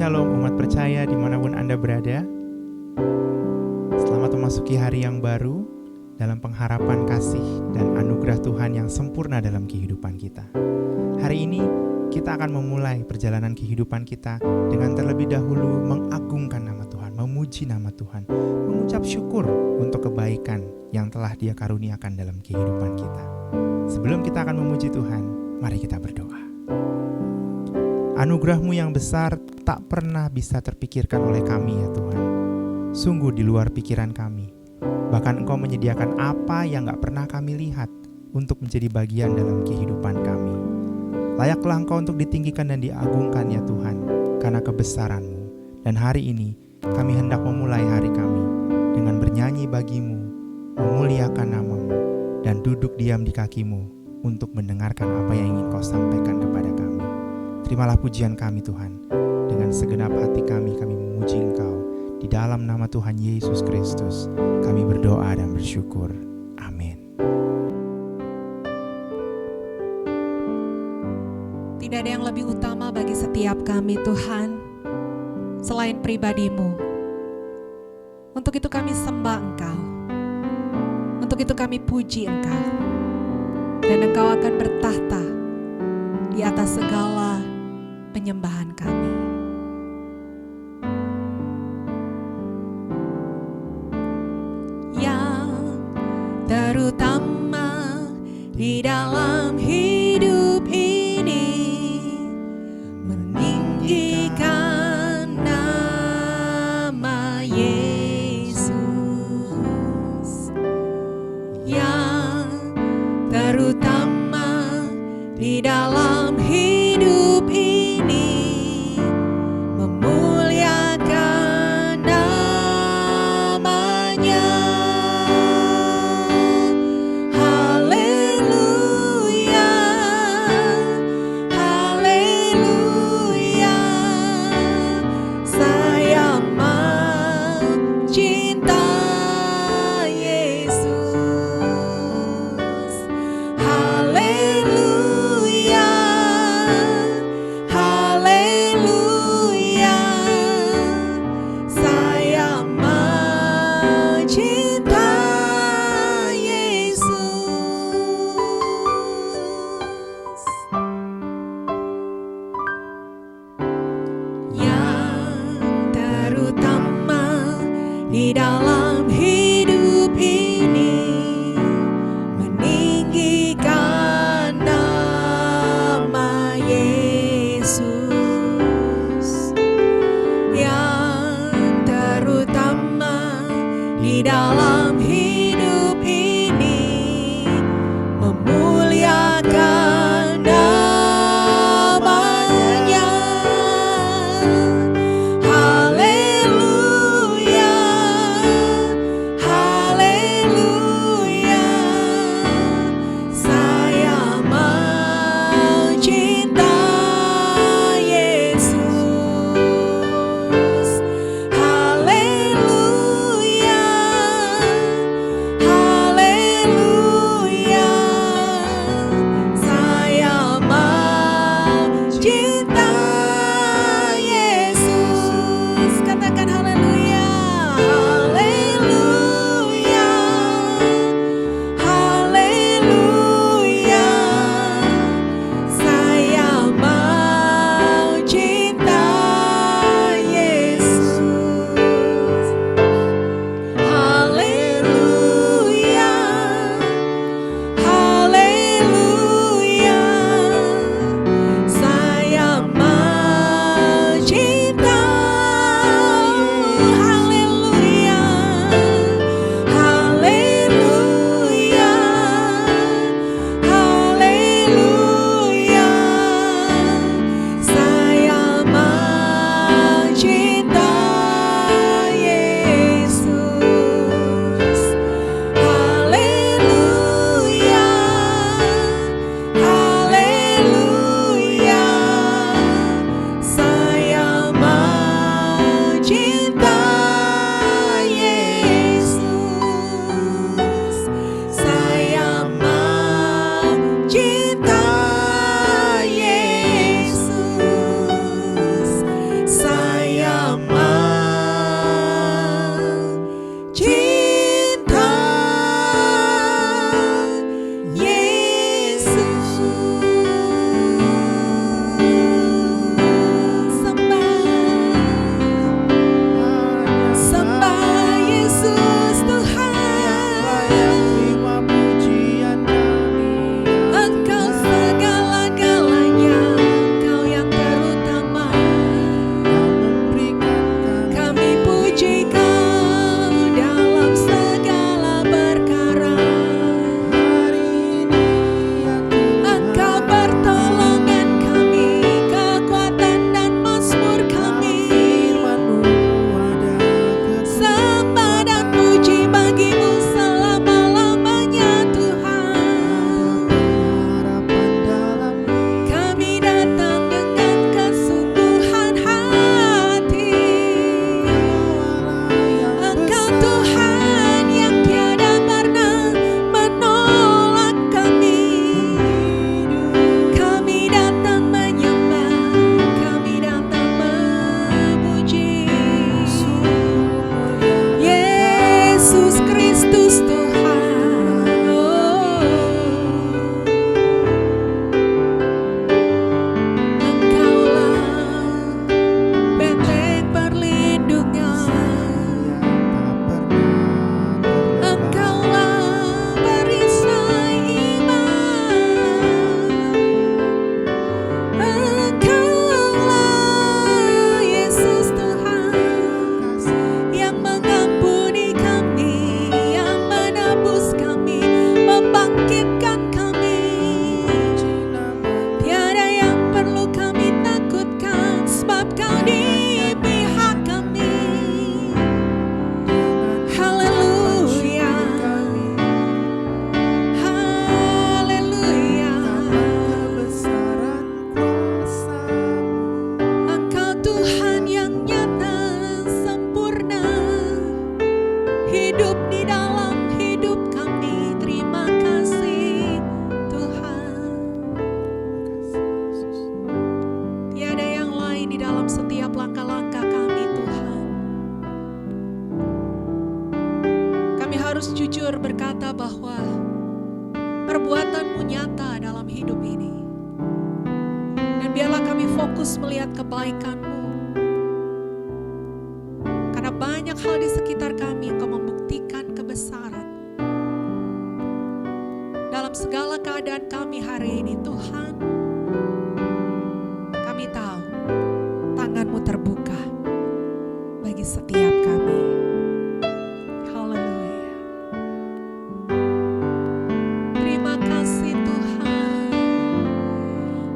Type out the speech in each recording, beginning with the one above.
Shalom umat percaya dimanapun Anda berada. Selamat memasuki hari yang baru dalam pengharapan kasih dan anugerah Tuhan yang sempurna dalam kehidupan kita. Hari ini kita akan memulai perjalanan kehidupan kita dengan terlebih dahulu mengagungkan nama Tuhan, memuji nama Tuhan, mengucap syukur untuk kebaikan yang telah Dia karuniakan dalam kehidupan kita. Sebelum kita akan memuji Tuhan, mari kita berdoa. Anugerah-Mu yang besar tak pernah bisa terpikirkan oleh kami ya Tuhan. Sungguh di luar pikiran kami. Bahkan Engkau menyediakan apa yang gak pernah kami lihat untuk menjadi bagian dalam kehidupan kami. Layaklah Engkau untuk ditinggikan dan diagungkan ya Tuhan, karena kebesaran-Mu. Dan hari ini kami hendak memulai hari kami dengan bernyanyi bagi-Mu, memuliakan nama-Mu, dan duduk diam di kaki-Mu untuk mendengarkan apa yang ingin Kau sampaikan kepada kami. Terimalah pujian kami Tuhan. Dengan segenap hati kami memuji Engkau. Di dalam nama Tuhan Yesus Kristus kami berdoa dan bersyukur. Amin. Tidak ada yang lebih utama bagi setiap kami Tuhan selain pribadi-Mu. Untuk itu kami sembah Engkau. Untuk itu kami puji Engkau. Dan Engkau akan bertahta di atas segala penyembahan kami. Yang terutama di dalam hidup ini, meninggikan nama Yesus. Yang terutama di dalam hidup ini, memuliakan namanya. Haleluya, haleluya, saya mencinta Yesus. Haleluya, firman-Mu nyata dalam hidup ini. Dan biarlah kami fokus melihat kebaikan-Mu. Karena banyak hal di sekitar kami Engkau membuktikan kebesaran. Dalam segala keadaan kami hari ini Tuhan, kami tahu tangan-Mu terbuka bagi setiap kami. Haleluya. Terima kasih Tuhan.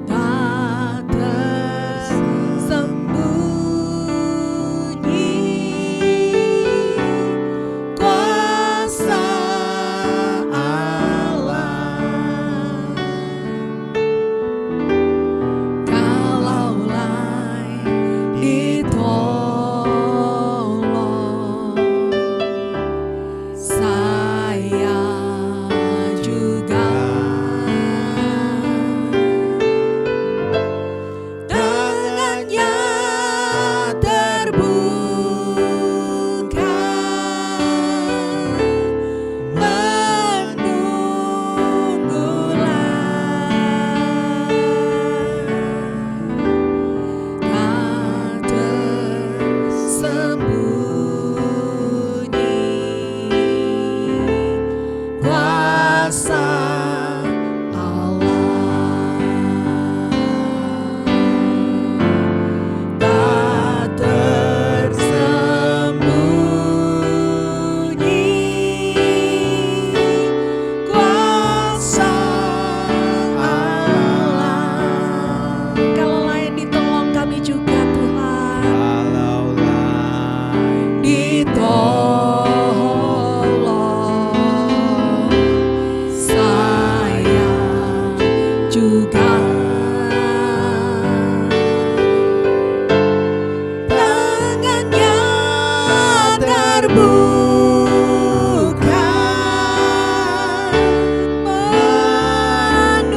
Tak tersembunyi kuasa Allah. Kalaulah ditolong, saya juga tangannya terbuka menunggulah. Tak tersembunyi kuasa Allah. Tak tersembunyi kuasa Allah. Kalau lain ditolong kami juga Tuhan. Ditolong, saya juga tangannya terbuka menunggulah.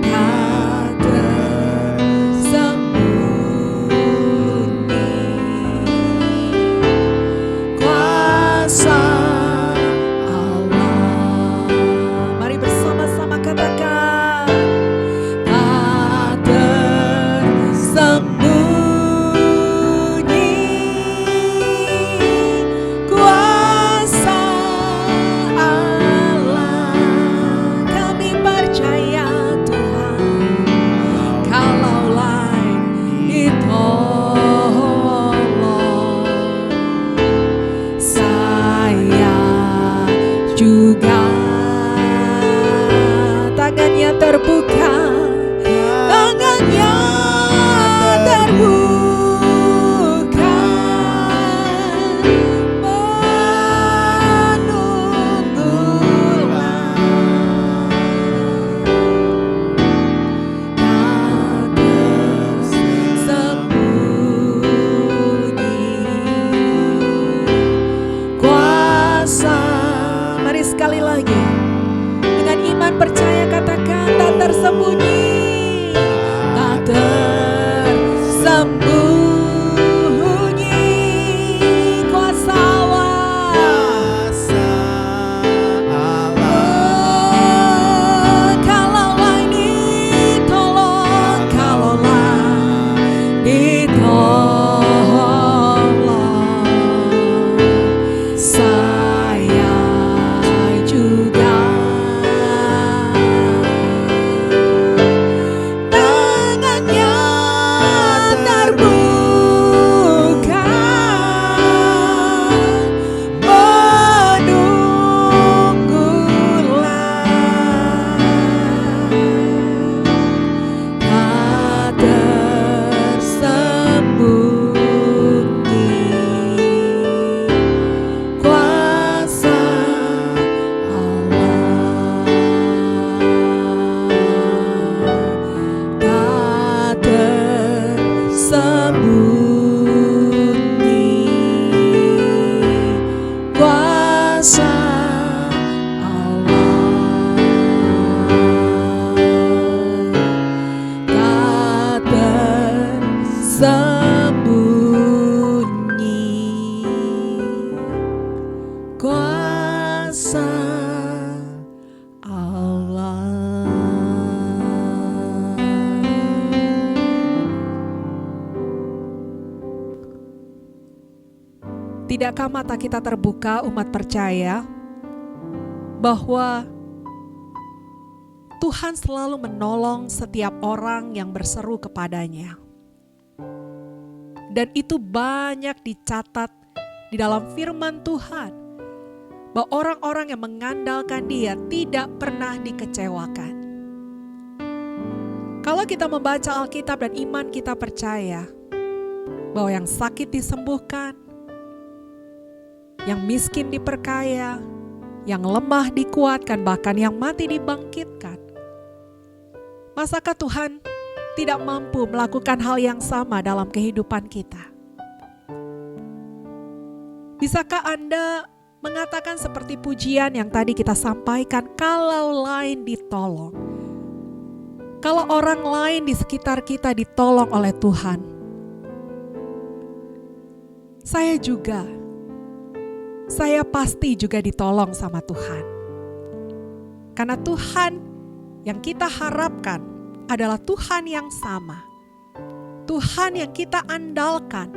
Tak tersembunyi kuasa Allah. Mari bersama-sama katakan, tak tersembunyi kuasa Allah. Kami percaya Tuhan, kalaulah ditolong, saya juga tangannya terbuka, tangannya terbuka menunggulah. Tak tersembunyi kuasa. Mari sekali lagi dengan iman percaya katakan, tak tersembunyi, tak tersembunyi kuasa Allah. Kalaulah ditolong, kalaulah ditolong, saya juga tangannya kuasa Allah. Tidakkah mata kita terbuka, umat percaya, bahwa Tuhan selalu menolong setiap orang yang berseru kepadanya. Dan itu banyak dicatat di dalam firman Tuhan, bahwa orang-orang yang mengandalkan Dia tidak pernah dikecewakan. Kalau kita membaca Alkitab dan iman kita percaya bahwa yang sakit disembuhkan, yang miskin diperkaya, yang lemah dikuatkan, bahkan yang mati dibangkitkan. Masakah Tuhan tidak mampu melakukan hal yang sama dalam kehidupan kita? Bisakah Anda mengatakan seperti pujian yang tadi kita sampaikan, kalau lain ditolong, kalau orang lain di sekitar kita ditolong oleh Tuhan, saya pasti juga ditolong sama Tuhan. Karena Tuhan yang kita harapkan adalah Tuhan yang sama. Tuhan yang kita andalkan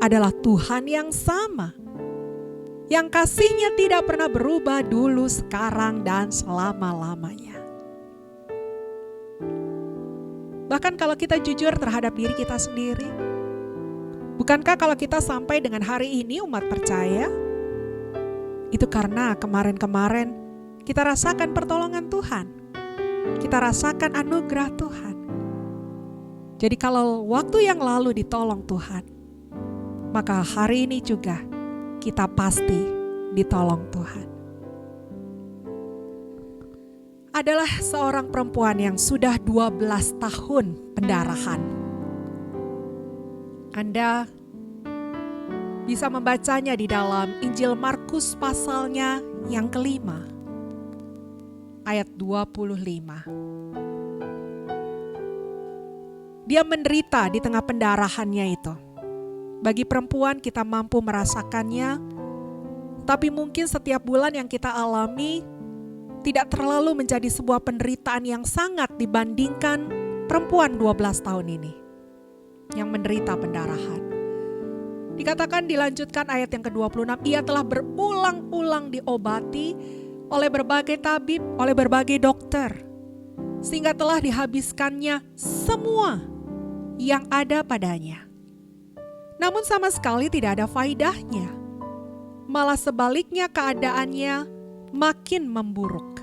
adalah Tuhan yang sama. Yang kasih-Nya tidak pernah berubah dulu, sekarang, dan selama-lamanya. Bahkan kalau kita jujur terhadap diri kita sendiri, bukankah kalau kita sampai dengan hari ini umat percaya, itu karena kemarin-kemarin kita rasakan pertolongan Tuhan. Kita rasakan anugerah Tuhan. Jadi kalau waktu yang lalu ditolong Tuhan, maka hari ini juga kita pasti ditolong Tuhan. Adalah seorang perempuan yang sudah 12 tahun pendarahan. Anda bisa membacanya di dalam Injil Markus pasalnya yang kelima, ayat 25. Dia menderita di tengah pendarahannya itu. Bagi perempuan kita mampu merasakannya, tapi mungkin setiap bulan yang kita alami tidak terlalu menjadi sebuah penderitaan yang sangat dibandingkan perempuan 12 tahun ini yang menderita pendarahan. Dikatakan dilanjutkan ayat yang ke-26, ia telah berulang-ulang diobati oleh berbagai tabib, oleh berbagai dokter, sehingga telah dihabiskannya semua yang ada padanya. Namun sama sekali tidak ada faidahnya. Malah sebaliknya keadaannya makin memburuk.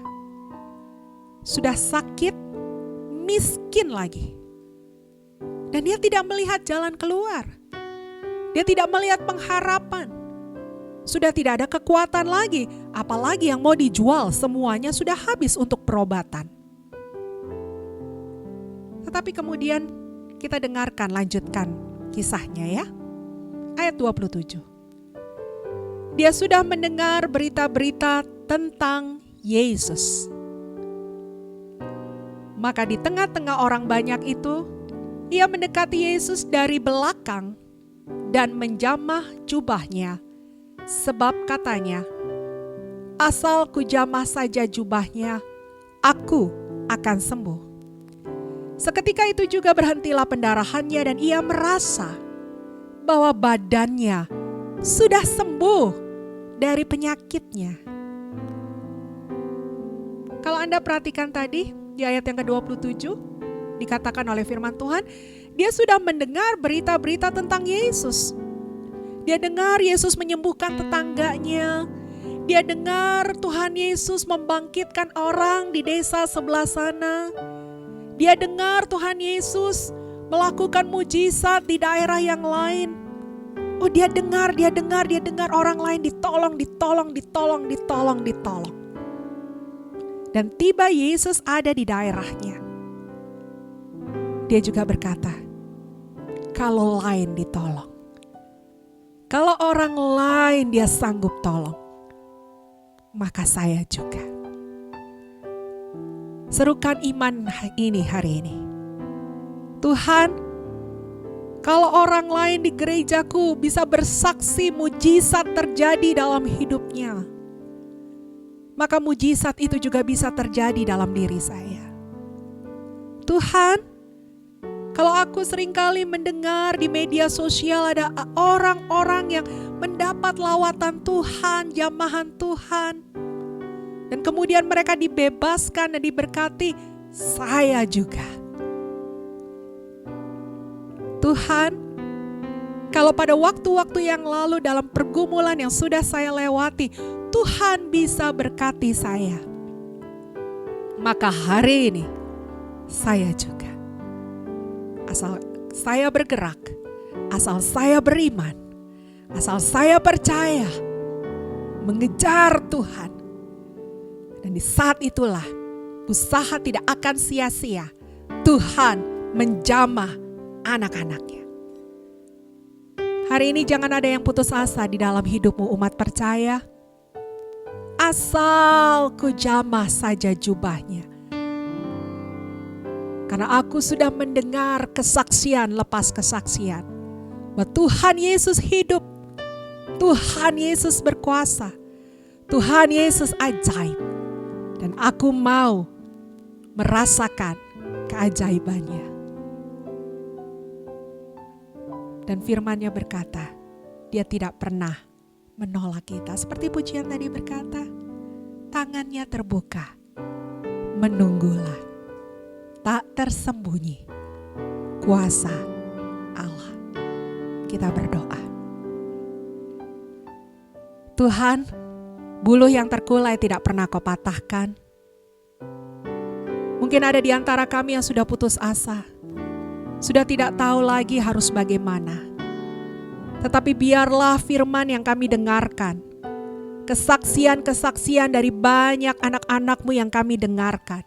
Sudah sakit, miskin lagi. Dan dia tidak melihat jalan keluar. Dia tidak melihat pengharapan. Sudah tidak ada kekuatan lagi, apalagi yang mau dijual, semuanya sudah habis untuk perobatan. Tetapi kemudian kita dengarkan, lanjutkan kisahnya ya. Ayat 27. Dia sudah mendengar berita-berita tentang Yesus. Maka di tengah-tengah orang banyak itu, ia mendekati Yesus dari belakang dan menjamah jubahnya, sebab katanya, asal kujamah saja jubahnya, aku akan sembuh. Seketika itu juga berhentilah pendarahannya dan ia merasa bahwa badannya sudah sembuh dari penyakitnya. Kalau Anda perhatikan tadi di ayat yang ke-27, dikatakan oleh firman Tuhan, dia sudah mendengar berita-berita tentang Yesus. Dia dengar Yesus menyembuhkan tetangganya. Dia dengar Tuhan Yesus membangkitkan orang di desa sebelah sana. Dia dengar Tuhan Yesus melakukan mujizat di daerah yang lain. Oh, dia dengar orang lain ditolong. Dan tiba Yesus ada di daerahnya. Dia juga berkata, kalau lain ditolong, kalau orang lain dia sanggup tolong, maka saya juga. Serukan iman ini hari ini. Tuhan, kalau orang lain di gerejaku bisa bersaksi mujizat terjadi dalam hidupnya, maka mujizat itu juga bisa terjadi dalam diri saya. Tuhan, kalau aku seringkali mendengar di media sosial ada orang-orang yang mendapat lawatan Tuhan, jamahan Tuhan, dan kemudian mereka dibebaskan dan diberkati, saya juga. Tuhan, kalau pada waktu-waktu yang lalu dalam pergumulan yang sudah saya lewati, Tuhan bisa berkati saya, maka hari ini saya juga. Asal saya bergerak, asal saya beriman, asal saya percaya, mengejar Tuhan. Dan di saat itulah usaha tidak akan sia-sia. Tuhan menjamah anak-anaknya. Hari ini jangan ada yang putus asa di dalam hidupmu umat percaya. Asal ku jamah saja jubahnya. Karena aku sudah mendengar kesaksian lepas kesaksian. Bahwa Tuhan Yesus hidup. Tuhan Yesus berkuasa. Tuhan Yesus ajaib. Dan aku mau merasakan keajaibannya. Dan firman-Nya berkata, Dia tidak pernah menolak kita. Seperti pujian tadi berkata, tangan-Nya terbuka, menunggulah, tak tersembunyi kuasa Allah. Kita berdoa. Tuhan, buluh yang terkulai tidak pernah Kau patahkan. Mungkin ada di antara kami yang sudah putus asa, sudah tidak tahu lagi harus bagaimana. Tetapi biarlah firman yang kami dengarkan, kesaksian-kesaksian dari banyak anak-anak-Mu yang kami dengarkan,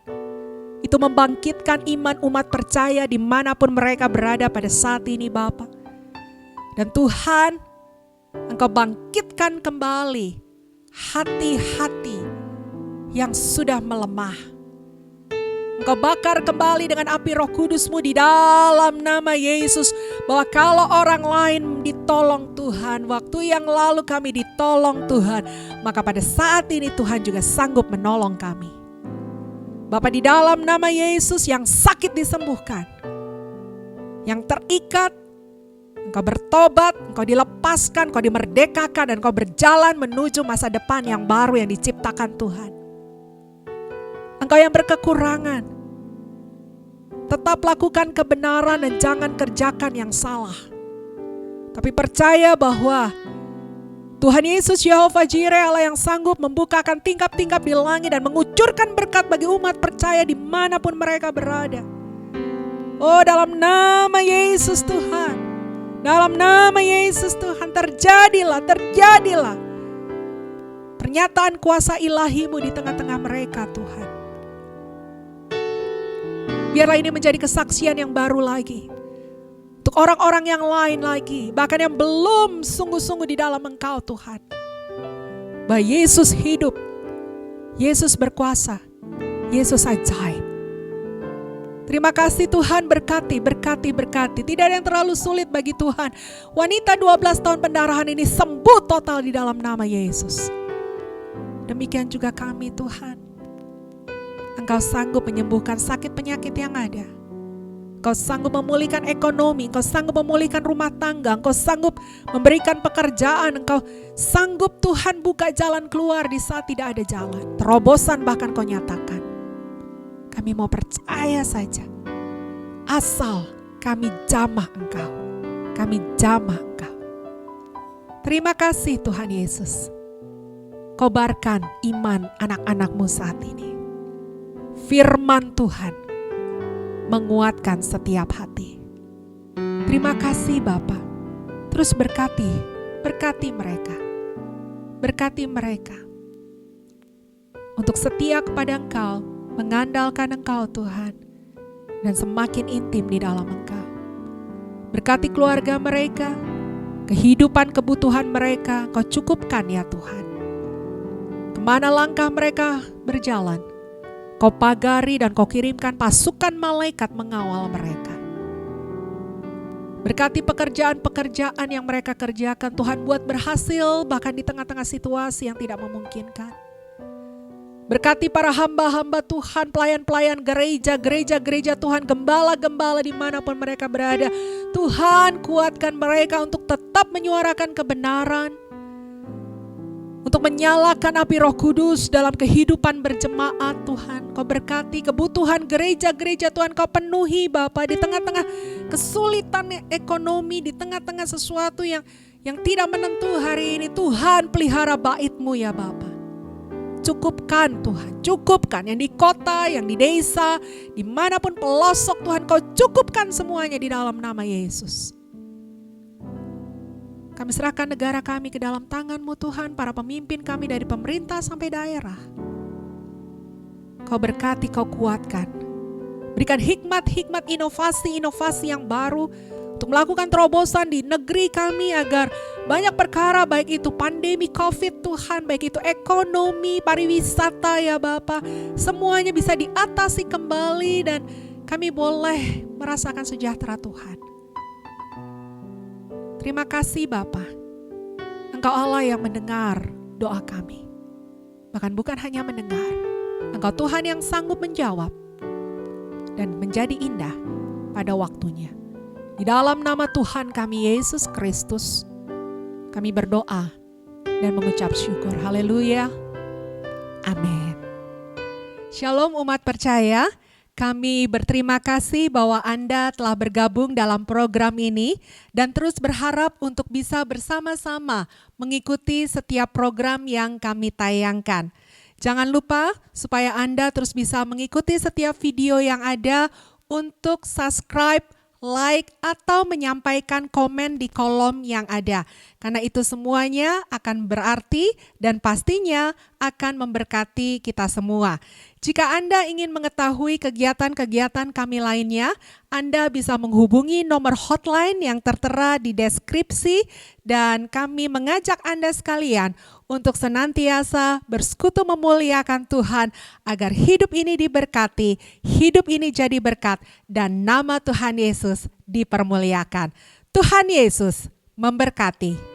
itu membangkitkan iman umat percaya dimanapun mereka berada pada saat ini Bapa. Dan Tuhan, Engkau bangkitkan kembali hati-hati yang sudah melemah. Engkau bakar kembali dengan api Roh Kudus-Mu di dalam nama Yesus. Bahwa kalau orang lain ditolong Tuhan, waktu yang lalu kami ditolong Tuhan, maka pada saat ini Tuhan juga sanggup menolong kami. Bapa, di dalam nama Yesus yang sakit disembuhkan, yang terikat, Engkau bertobat, Engkau dilepaskan, Engkau dimerdekakan, dan Engkau berjalan menuju masa depan yang baru yang diciptakan Tuhan. Engkau yang berkekurangan, tetap lakukan kebenaran dan jangan kerjakan yang salah. Tapi percaya bahwa Tuhan Yesus Yehova Jireh, Allah yang sanggup membukakan tingkap-tingkap di langit dan mengucurkan berkat bagi umat percaya dimanapun mereka berada. Oh, dalam nama Yesus Tuhan, dalam nama Yesus Tuhan, terjadilah pernyataan kuasa ilahi-Mu di tengah-tengah mereka Tuhan. Biarlah ini menjadi kesaksian yang baru lagi untuk orang-orang yang lain lagi, bahkan yang belum sungguh-sungguh di dalam Engkau Tuhan. Bahwa Yesus hidup, Yesus berkuasa, Yesus ajaib. Terima kasih Tuhan, berkati. Tidak ada yang terlalu sulit bagi Tuhan. Wanita 12 tahun pendarahan ini sembuh total di dalam nama Yesus. Demikian juga kami Tuhan. Engkau sanggup menyembuhkan sakit penyakit yang ada. Engkau sanggup memulihkan ekonomi, Engkau sanggup memulihkan rumah tangga, Engkau sanggup memberikan pekerjaan, Engkau sanggup Tuhan buka jalan keluar di saat tidak ada jalan. Terobosan bahkan Kau nyatakan. Kami mau percaya saja. Asal kami jamah Engkau. Kami jamah Engkau. Terima kasih Tuhan Yesus. Kobarkan iman anak-anak-Mu saat ini. Firman Tuhan menguatkan setiap hati. Terima kasih Bapa. Terus berkati mereka. Berkati mereka. Untuk setia kepada Engkau, mengandalkan Engkau Tuhan, dan semakin intim di dalam Engkau. Berkati keluarga mereka, kehidupan kebutuhan mereka, Engkau cukupkan ya Tuhan. Kemana langkah mereka berjalan, Kau pagari dan Kau kirimkan pasukan malaikat mengawal mereka. Berkati pekerjaan-pekerjaan yang mereka kerjakan, Tuhan buat berhasil bahkan di tengah-tengah situasi yang tidak memungkinkan. Berkati para hamba-hamba Tuhan, pelayan-pelayan gereja Tuhan, gembala-gembala dimanapun mereka berada. Tuhan, kuatkan mereka untuk tetap menyuarakan kebenaran, untuk menyalakan api Roh Kudus dalam kehidupan berjemaat Tuhan. Kau berkati kebutuhan gereja-gereja Tuhan, Kau penuhi Bapa di tengah-tengah kesulitan ekonomi, di tengah-tengah sesuatu yang tidak menentu hari ini. Tuhan, pelihara bait-Mu ya Bapa. Cukupkan Tuhan, cukupkan yang di kota, yang di desa, dimanapun pelosok Tuhan, Kau cukupkan semuanya di dalam nama Yesus. Kami serahkan negara kami ke dalam tangan-Mu Tuhan, para pemimpin kami dari pemerintah sampai daerah. Kau berkati, Kau kuatkan. Berikan hikmat-hikmat, inovasi-inovasi yang baru untuk melakukan terobosan di negeri kami agar banyak perkara, baik itu pandemi COVID Tuhan, baik itu ekonomi, pariwisata ya Bapa, semuanya bisa diatasi kembali dan kami boleh merasakan sejahtera Tuhan. Terima kasih Bapa, Engkau Allah yang mendengar doa kami. Bahkan bukan hanya mendengar, Engkau Tuhan yang sanggup menjawab dan menjadi indah pada waktunya. Di dalam nama Tuhan kami Yesus Kristus, kami berdoa dan mengucap syukur. Haleluya. Amin. Shalom umat percaya. Kami berterima kasih bahwa Anda telah bergabung dalam program ini dan terus berharap untuk bisa bersama-sama mengikuti setiap program yang kami tayangkan. Jangan lupa supaya Anda terus bisa mengikuti setiap video yang ada untuk subscribe, like, atau menyampaikan komen di kolom yang ada. Karena itu semuanya akan berarti dan pastinya akan memberkati kita semua. Jika Anda ingin mengetahui kegiatan-kegiatan kami lainnya, Anda bisa menghubungi nomor hotline yang tertera di deskripsi dan kami mengajak Anda sekalian untuk senantiasa bersekutu memuliakan Tuhan agar hidup ini diberkati, hidup ini jadi berkat dan nama Tuhan Yesus dipermuliakan. Tuhan Yesus memberkati.